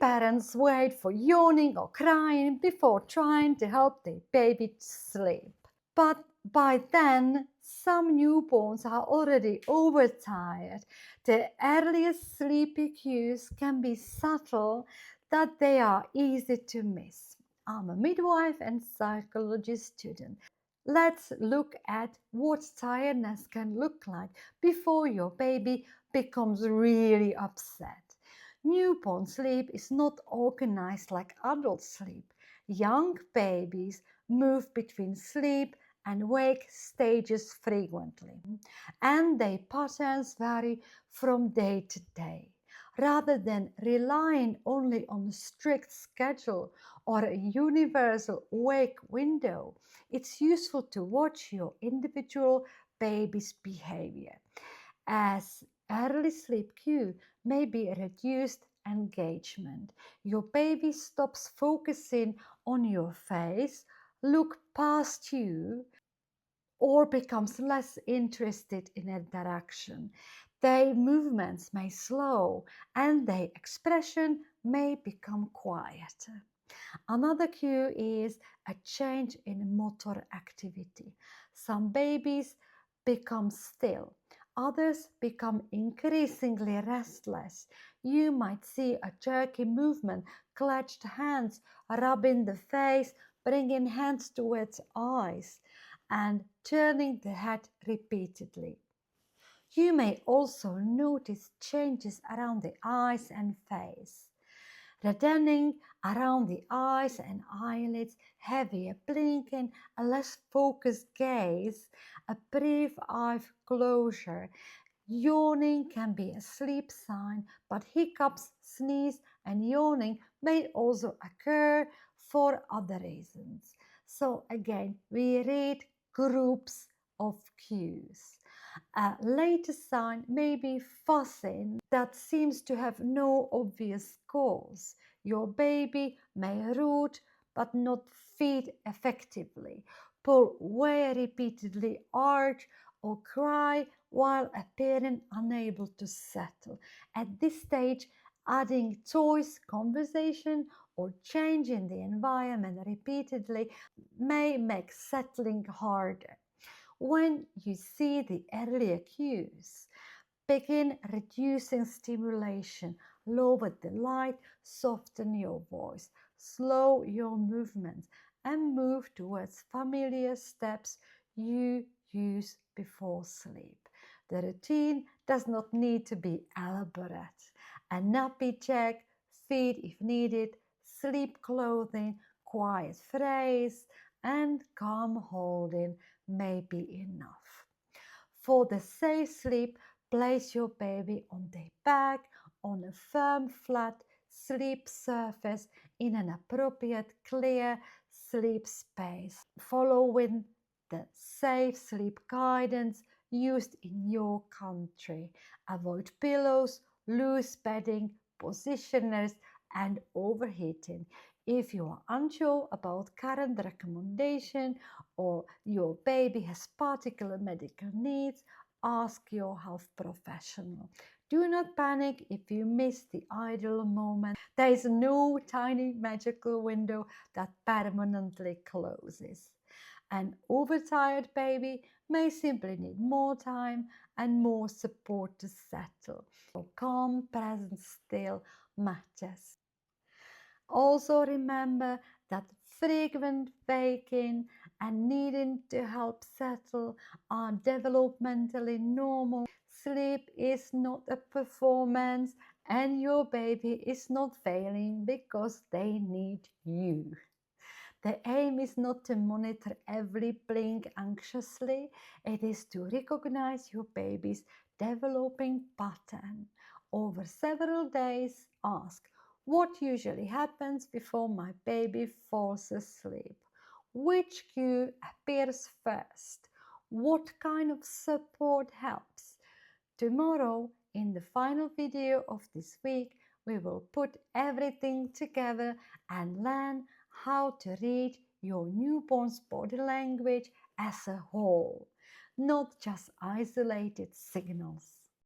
parents wait for yawning or crying before trying to help their baby sleep. But by then, some newborns are already overtired. The earliest sleepy cues can be subtle that they are easy to miss. I'm a midwife and psychology student. Let's look at what tiredness can look like before your baby becomes really upset. Newborn sleep is not organized like adult sleep. Young babies move between sleep and wake stages frequently, and their patterns vary from day to day. Rather than relying only on a strict schedule or a universal wake window, it's useful to watch your individual baby's behavior, as early sleep cue may be reduced engagement. Your baby stops focusing on your face, look past you, or becomes less interested in interaction. Their movements may slow and their expression may become quieter. Another cue is a change in motor activity. Some babies become still, others become increasingly restless. You might see a jerky movement, clutched hands, rubbing the face, bringing hands towards eyes, and turning the head repeatedly. You may also notice changes around the eyes and face. Reddening around the eyes and eyelids, heavier blinking, a less focused gaze, a brief eye closure. Yawning can be a sleep sign, but hiccups, sneeze, and yawning may also occur for other reasons. So again, we read groups of cues. A later sign may be fussing that seems to have no obvious cause. Your baby may root but not feed effectively, pull away repeatedly, arch, or cry while appearing unable to settle. At this stage, adding toys, conversation, or changing the environment repeatedly may make settling harder. When you see the earlier cues, begin reducing stimulation, lower the light, soften your voice, slow your movements, and move towards familiar steps you use before sleep. The routine does not need to be elaborate. A nappy check, feed if needed, sleep clothing, quiet phrase, and calm holding may be enough. For the safe sleep, place your baby on their back on a firm, flat sleep surface in an appropriate, clear sleep space, following the safe sleep guidance used in your country. Avoid pillows, loose bedding, positioners, and overheating. If you are unsure about current recommendation or your baby has particular medical needs, ask your health professional. Do not panic if you miss the ideal moment. There is no tiny magical window that permanently closes. An overtired baby may simply need more time and more support to settle. So calm presence still matters. Also remember that frequent waking and needing to help settle are developmentally normal. Sleep is not a performance and your baby is not failing because they need you. The aim is not to monitor every blink anxiously, it is to recognize your baby's developing pattern. Over several days, ask, what usually happens before my baby falls asleep? Which cue appears first? What kind of support helps? Tomorrow, in the final video of this week, we will put everything together and learn how to read your newborn's body language as a whole, not just isolated signals.